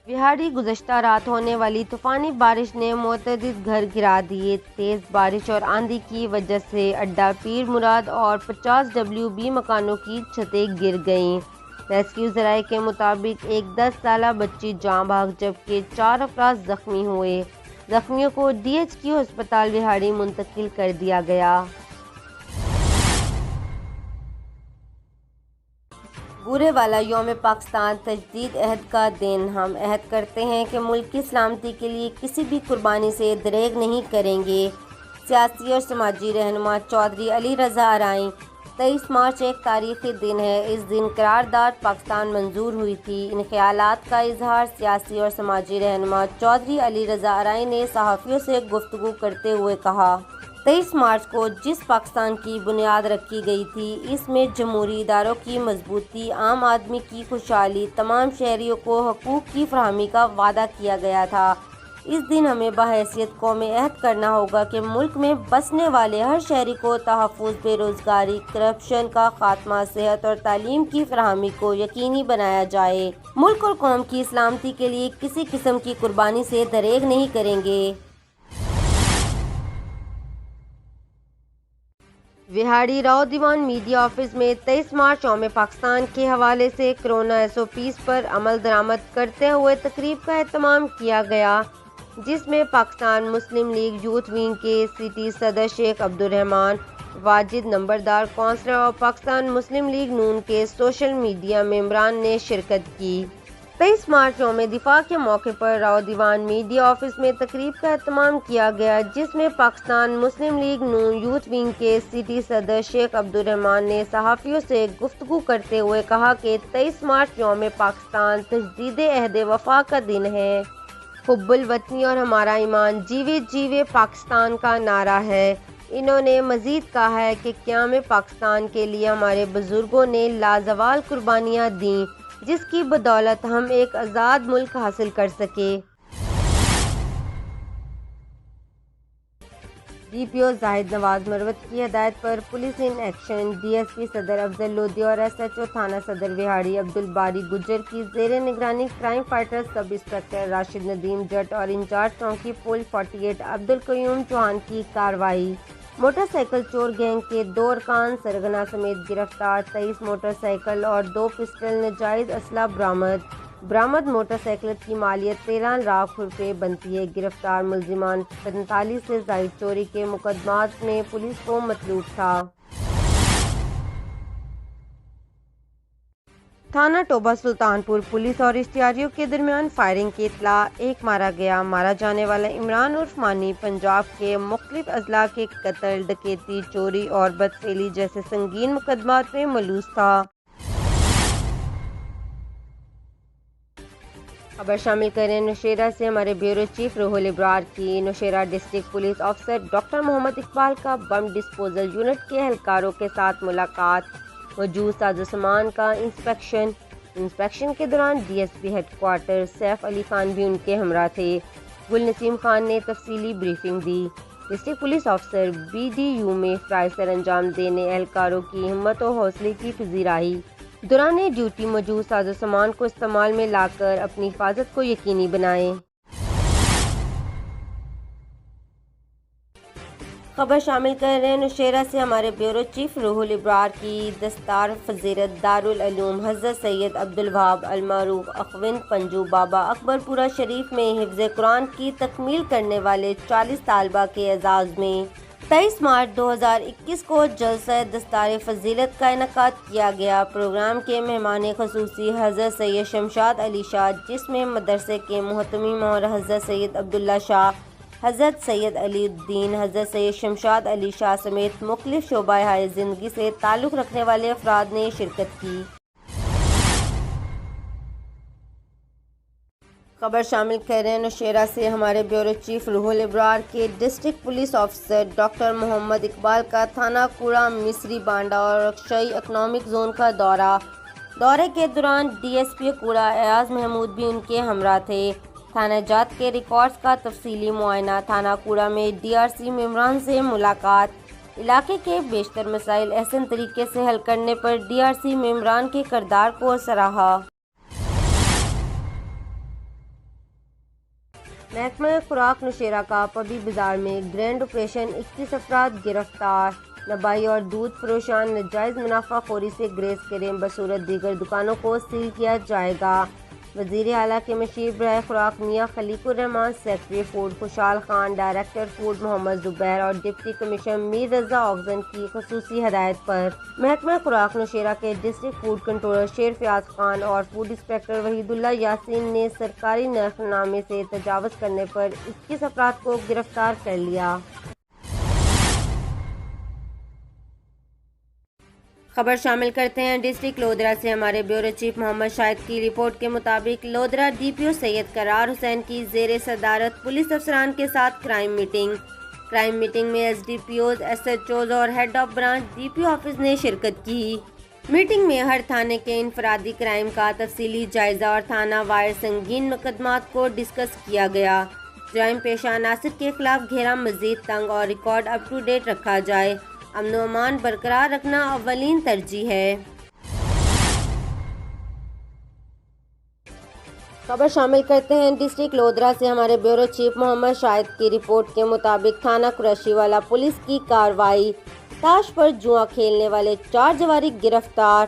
Speaker 1: وہاڑی گزشتہ رات ہونے والی طوفانی بارش نے متعدد گھر گرا دیے۔ تیز بارش اور آندھی کی وجہ سے اڈہ پیر مراد اور 50 WB مکانوں کی چھتیں گر گئیں۔ ریسکیو ذرائع کے مطابق ایک 10 سالہ بچی جاں بحق جبکہ 4 افراد زخمی ہوئے۔ زخمیوں کو DHQ ہسپتال وہاڑی منتقل کر دیا گیا۔ پورے والا یوم پاکستان تجدید عہد کا دن۔ ہم عہد کرتے ہیں کہ ملک کی سلامتی کے لیے کسی بھی قربانی سے دریغ نہیں کریں گے۔ سیاسی اور سماجی رہنما چودھری علی رضا ارائیں۔ 23 مارچ ایک تاریخی دن ہے۔ اس دن قرارداد پاکستان منظور ہوئی تھی۔ ان خیالات کا اظہار سیاسی اور سماجی رہنما چودھری علی رضا ارائیں نے صحافیوں سے گفتگو کرتے ہوئے کہا۔ 23 مارچ کو جس پاکستان کی بنیاد رکھی گئی تھی، اس میں جمہوری اداروں کی مضبوطی، عام آدمی کی خوشحالی، تمام شہریوں کو حقوق کی فراہمی کا وعدہ کیا گیا تھا۔ اس دن ہمیں بحیثیت قوم عہد کرنا ہوگا کہ ملک میں بسنے والے ہر شہری کو تحفظ، بے روزگاری، کرپشن کا خاتمہ، صحت اور تعلیم کی فراہمی کو یقینی بنایا جائے۔ ملک اور قوم کی سلامتی کے لیے کسی قسم کی قربانی سے دریغ نہیں کریں گے۔ وہاڑی راؤ دیوان میڈیا آفس میں 23 مارچ یوم پاکستان کے حوالے سے کرونا SOPs پر عمل درآمد کرتے ہوئے تقریب کا اہتمام کیا گیا، جس میں پاکستان مسلم لیگ یوتھ ونگ کے سٹی صدر شیخ عبدالرحمان واجد نمبردار کونسلر اور پاکستان مسلم لیگ نون کے سوشل میڈیا ممبران نے شرکت کی۔ 23 مارچ یوم دفاع کے موقع پر راؤ دیوان میڈیا آفس میں تقریب کا اہتمام کیا گیا، جس میں پاکستان مسلم لیگ نون یوتھ ونگ کے سٹی صدر شیخ عبدالرحمان نے صحافیوں سے گفتگو کرتے ہوئے کہا کہ 23 مارچ یوم پاکستان تجدید عہد وفا کا دن ہے۔ حب الوطنی اور ہمارا ایمان، جیوے جیوے پاکستان کا نعرہ ہے۔ انہوں نے مزید کہا ہے کہ قیام پاکستان کے لیے ہمارے بزرگوں نے لازوال قربانیاں دیں، جس کی بدولت ہم ایک آزاد ملک حاصل کر سکے۔ DPO زاہد نواز مروت کی ہدایت پر پولیس ان ایکشن DSP صدر افضل لودھی اور SHO تھانہ صدر وہاڑی عبدالباری گجر کی زیر نگرانی crime fighter sub inspector Rashid Nadeem Jatt اور انچارج چونکی پول 48 عبدالقیوم چوہان کی کارروائی۔ موٹر سائیکل چور گینگ کے 2 ارکان سرغنہ سمیت گرفتار، 23 موٹر سائیکل اور 2 پسٹل ناجائز اسلحہ برآمد موٹر سائیکل کی مالیت 13 لاکھ روپے بنتی ہے۔ گرفتار ملزمان 45 سے زائد چوری کے مقدمات میں پولیس کو مطلوب تھا۔ تھانہ ٹوبہ سلطان پور پولیس اور اشتہاریوں کے درمیان فائرنگ کی اطلاع، ایک مارا گیا۔ مارا جانے والا عمران عرف مانی پنجاب کے مختلف اضلاع کے قتل، ڈکیتی، چوری اور بدفعلی جیسے سنگین مقدمات میں ملوث تھا۔ خبر شامل کریں نوشیرہ سے ہمارے بیورو چیف روحل ابرار کی۔ نوشیرہ ڈسٹرکٹ پولیس آفیسر ڈاکٹر محمد اقبال کا بم ڈسپوزل یونٹ کے اہلکاروں کے ساتھ ملاقات، موجود سازوسامان کا انسپیکشن کے دوران DSP head quarter Saif Ali Khan بھی ان کے ہمراہ تھے۔ گل نسیم خان نے تفصیلی بریفنگ دی۔ ڈسٹرکٹ پولیس آفیسر BDU میں فرائض سر انجام دینے اہلکاروں کی ہمت و حوصلے کی پذیرائی۔ دوران ڈیوٹی موجود سازوسامان کو استعمال میں لا کر اپنی حفاظت کو یقینی بنائیں۔ خبر شامل کر رہے ہیں نوشیرہ سے ہمارے بیورو چیف روحل ابرار کی۔ دستار فضیلت دارالعلوم حضرت سید عبدالوہاب المعروف اخوند پنجو بابا اکبر پورہ شریف میں حفظ قرآن کی تکمیل کرنے والے 40 طالبہ کے اعزاز میں 23 مارچ 2021 کو جلسہ دستار فضیلت کا انعقاد کیا گیا۔ پروگرام کے مہمان خصوصی حضرت سید شمشاد علی شاہ، جس میں مدرسے کے محتمم اور حضرت سید عبداللہ شاہ، حضرت سید علی الدین، حضرت سید شمشاد علی شاہ سمیت مختلف شعبہ زندگی سے تعلق رکھنے والے افراد نے شرکت کی۔ خبر شامل کر رہے ہیں نوشیرہ سے ہمارے بیورو چیف روحل ابرار کے۔ ڈسٹرکٹ پولیس آفیسر ڈاکٹر محمد اقبال کا تھانہ کوڑا مصری بانڈا اور رکشائی اکنامک زون کا دورے کے دوران DSP کوڑا ایاز محمود بھی ان کے ہمراہ تھے۔ تھانہ جات کے ریکارڈز کا تفصیلی معائنہ، تھانہ کوڑا میں DRC ممبران سے ملاقات، علاقے کے بیشتر مسائل احسن طریقے سے حل کرنے پر DRC ممبران کے کردار کو سراہا۔ محکمہ خوراک نوشیرہ کا پبی بازار میں گرینڈ آپریشن، 21 افراد گرفتار۔ نبائی اور دودھ فروشان ناجائز منافع خوری سے گریز کریں، بصورت دیگر دکانوں کو سیل کیا جائے گا۔ وزیر اعلیٰ کے مشیر برائے خوراک میاں خلیق الرحمان، secretary food Khushal Khan, director food محمد زبیر اور ڈپٹی کمشنر میر رضا آکسن کی خصوصی ہدایت پر محکمہ خوراک نوشیرہ کے ڈسٹرکٹ فوڈ کنٹرولر شیر فیاض خان اور فوڈ انسپیکٹر وحید اللہ یاسین نے سرکاری نرخ نامے سے تجاوز کرنے پر 21 افراد کو گرفتار کر لیا۔ خبر شامل کرتے ہیں ڈسٹرکٹ لودھرا سے۔ ہمارے بیورو چیف محمد شاہد کی رپورٹ کے مطابق لودھرا ڈی پی او سید قرار حسین کی زیر صدارت پولیس افسران کے ساتھ کرائم میٹنگ میں S D P Os, S H Os اور head of branch D P O office نے شرکت کی۔ میٹنگ میں ہر تھانے کے انفرادی کرائم کا تفصیلی جائزہ اور تھانہ وائر سنگین مقدمات کو ڈسکس کیا گیا۔ جرائم پیشہ عناصر کے خلاف گھیرا مزید تنگ اور ریکارڈ اپ ٹو ڈیٹ رکھا جائے۔ امن و امان برقرار رکھنا اولین ترجیح ہے۔ خبر شامل کرتے ہیں ڈسٹرکٹ لودھرا سے۔ ہمارے بیورو چیف محمد شاہد کی رپورٹ کے مطابق تھانہ قریشی والا پولیس کی کارروائی، تاش پر جوا کھیلنے والے 4 جواری گرفتار،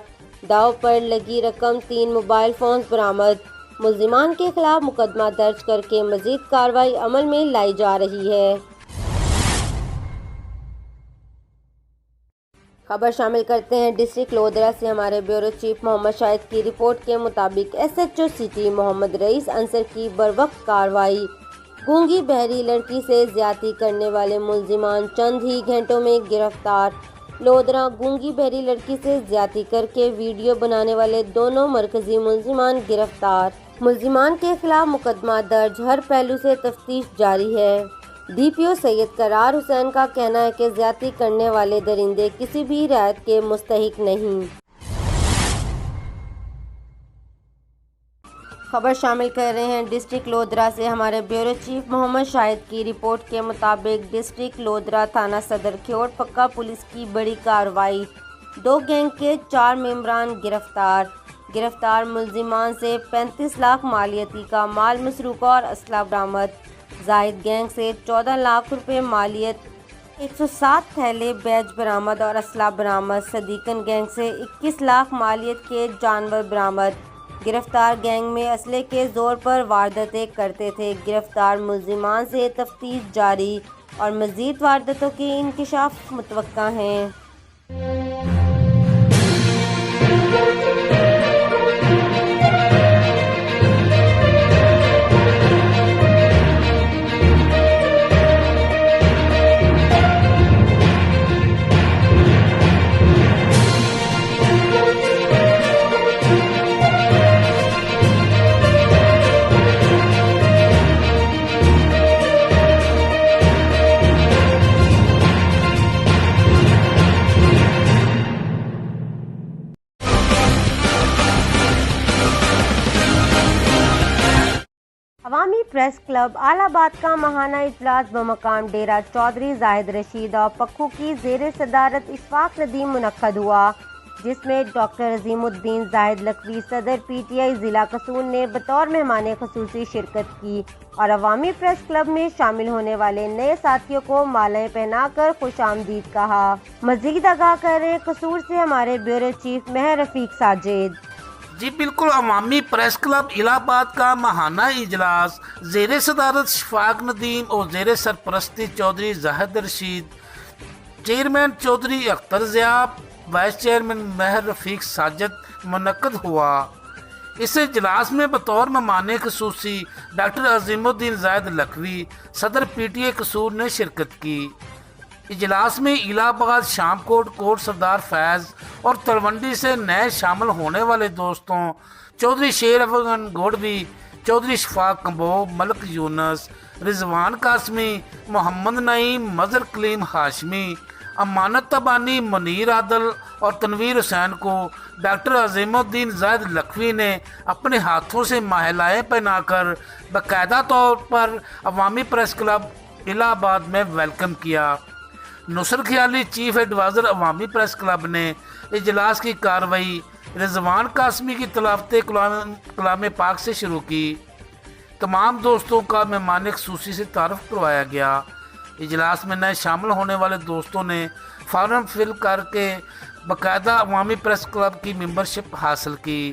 Speaker 1: داؤ پر لگی رقم 3 موبائل فونز برآمد، ملزمان کے خلاف مقدمہ درج کر کے مزید کارروائی عمل میں لائی جا رہی ہے۔ خبر شامل کرتے ہیں ڈسٹرکٹ لودھرا سے۔ ہمارے بیورو چیف محمد شاہد کی رپورٹ کے مطابق ایس ایچ او سٹی محمد رئیس انصر کی بروقت کارروائی، گونگی بہری لڑکی سے زیادتی کرنے والے ملزمان چند ہی گھنٹوں میں گرفتار۔ لودھرا گونگی بہری لڑکی سے زیادتی کر کے ویڈیو بنانے والے دونوں مرکزی ملزمان گرفتار۔ ملزمان کے خلاف مقدمہ درج، ہر پہلو سے تفتیش جاری ہے۔ ڈی پی او سید قرار حسین کا کہنا ہے کہ زیادتی کرنے والے درندے کسی بھی رعایت کے مستحق نہیں۔ خبر شامل کر رہے ہیں ڈسٹرکٹ لودھرا سے۔ ہمارے بیورو چیف محمد شاہد کی رپورٹ کے مطابق ڈسٹرکٹ لودھرا تھانہ صدر کھیوٹ پکا پولیس کی بڑی کارروائی، 2 گینگ کے 4 ممبران گرفتار ملزمان سے 35 لاکھ مالیتی کا مال مسروقہ اور اسلحہ برآمد۔ زاہد گینگ سے 14 لاکھ روپے مالیت، 107 تھیلے بیج برآمد اور اسلحہ برآمد۔ صدیقن گینگ سے 21 لاکھ مالیت کے جانور برآمد۔ گرفتار گینگ میں اسلحے کے زور پر وارداتیں کرتے تھے۔ گرفتار ملزمان سے تفتیش جاری اور مزید وارداتوں کے انکشاف متوقع ہیں۔ عوامی پریس کلب الہ آباد کا ماہانہ اجلاس بمقام ڈیرہ چودھری زاہد رشید اور پکھو کی زیر صدارت اشفاق ندیم منعقد ہوا، جس میں ڈاکٹر عظیم الدین زاہد لکھوی صدر پی ٹی آئی ضلع قصور نے بطور مہمان خصوصی شرکت کی اور عوامی پریس کلب میں شامل ہونے والے نئے ساتھیوں کو مالیں پہنا کر خوش آمدید کہا۔ مزید آگاہ کر رہے قصور سے ہمارے بیورو چیف مہر رفیق ساجد۔
Speaker 2: جی بالکل، عوامی پریس کلب الہ آباد کا ماہانہ اجلاس زیر صدارت اشفاق ندیم اور زیر سرپرستی Chaudhry Zahid Rashid, chairman Chaudhry Akhtar Zia, vice chairman Mehr Rafiq Sajid منعقد ہوا۔ اس اجلاس میں بطور مہمان خصوصی ڈاکٹر عظیم الدین زاہد لکھوی صدر پی ٹی آئی قصور نے شرکت کی۔ اجلاس میں الہ آباد، شام کوٹ سردار فیض اور تلونڈی سے نئے شامل ہونے والے دوستوں چودھری شیر افغان گوڑوی، چودھری اشفاق کمبو، ملک یونس، رضوان قاسمی، محمد نعیم، مظہر کلیم ہاشمی، امانت تبانی، منیر عادل اور تنویر حسین کو ڈاکٹر عظیم الدین زاہد لکھوی نے اپنے ہاتھوں سے ماہلائیں پہنا کر باقاعدہ طور پر عوامی پریس کلب الہ آباد میں ویلکم کیا۔ نصر خیالی، چیف ایڈوائزر عوامی پریس کلب نے اجلاس کی کارروائی رضوان قاسمی کی تلاوت کلام پاک سے شروع کی۔ تمام دوستوں کا مہمان خصوصی سے تعارف کروایا گیا۔ اجلاس میں نئے شامل ہونے والے دوستوں نے فارم فل کر کے باقاعدہ عوامی پریس کلب کی ممبرشپ حاصل کی۔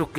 Speaker 2: UK।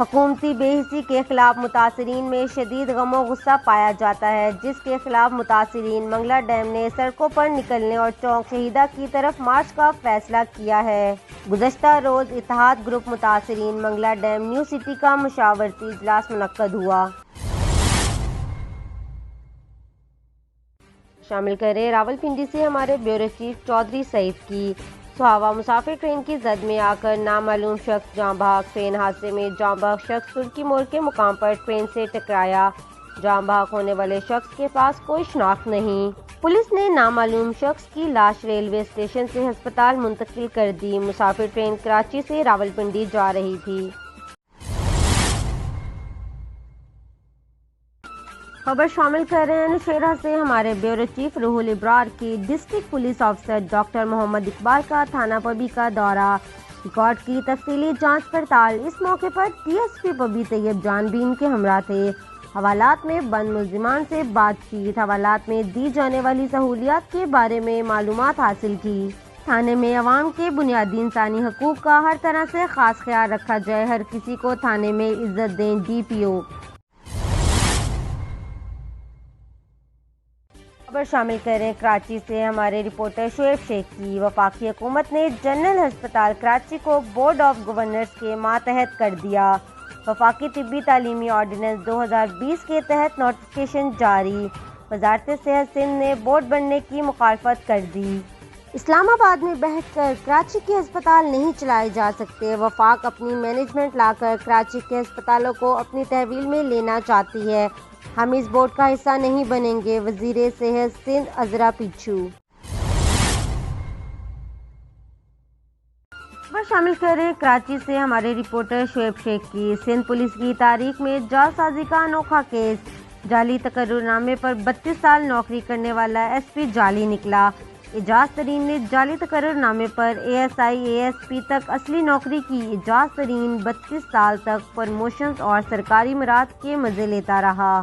Speaker 1: حکومتی بے حسی کے خلاف متاثرین میں شدید غم و غصہ پایا جاتا ہے، جس کے خلاف متاثرین منگلا ڈیم نے سڑکوں پر نکلنے اور چوک شہیدہ کی طرف مارچ کا فیصلہ کیا ہے۔ گزشتہ روز اتحاد گروپ متاثرین منگلا ڈیم نیو سٹی کا مشاورتی اجلاس منعقد ہوا۔ شامل کریں راولپنڈی سے ہمارے بیورو چیف چودھری سعید کی۔ سہاوا مسافر ٹرین کی زد میں آ کر نامعلوم شخص جاں بحق۔ ٹرین حادثے میں جاں بحق شخص ترکی موڑ کے مقام پر ٹرین سے ٹکرایا۔ جاں بحق ہونے والے شخص کے پاس کوئی شناخت نہیں۔ پولیس نے نامعلوم شخص کی لاش ریلوے اسٹیشن سے ہسپتال منتقل کر دی۔ مسافر ٹرین کراچی سے راولپنڈی جا رہی تھی۔ خبر شامل کر رہے ہیں نوشہرہ سے ہمارے بیورو چیف روحل ابرار کی۔ ڈسٹرکٹ پولیس آفیسر ڈاکٹر محمد اقبال کا تھانہ پبی کا دورہ، ریکارڈ کی تفصیلی جانچ پڑتال۔ اس موقع پر ڈی ایس پی پبی طیب جان بھی ان کے ہمراہ تھے۔ حوالات میں بند ملزمان سے بات چیت، حوالات میں دی جانے والی سہولیات کے بارے میں معلومات حاصل کی۔ تھانے میں عوام کے بنیادی انسانی حقوق کا ہر طرح سے خاص خیال رکھا جائے، ہر کسی کو تھانے میں عزت دیں۔ ڈی پی او خبر شامل کریں کراچی سے ہمارے رپورٹر شعیب شیخ کی۔ وفاقی حکومت نے جنرل ہسپتال کراچی کو بورڈ آف گورنرز کے ماتحت کر دیا۔ وفاقی طبی تعلیمی آرڈیننس 2020 کے تحت نوٹیفکیشن جاری۔ وزارت صحت سندھ نے بورڈ بننے کی مخالفت کر دی۔ اسلام آباد میں بیٹھ کر کراچی کے ہسپتال نہیں چلائے جا سکتے۔ وفاق اپنی مینجمنٹ لا کر کراچی کے ہسپتالوں کو اپنی تحویل میں لینا چاہتی ہے، ہم اس بورڈ کا حصہ نہیں بنیں گے، وزیر صحت سندھ عذرا پیچھو۔ خبر شامل کریں کراچی سے ہمارے رپورٹر شعیب شیخ کی۔ سندھ پولیس کی تاریخ میں جعلسازی کا انوکھا کیس، جعلی تقرر نامے پر 32 سال نوکری کرنے والا ایس پی جعلی نکلا۔ اعجاز ترین نے جعلی تقرر نامے پر A S I A S P تک اصلی نوکری کی۔ اعجاز ترین 32 سال تک پروموشنز اور سرکاری مراحت کے مزے لیتا رہا۔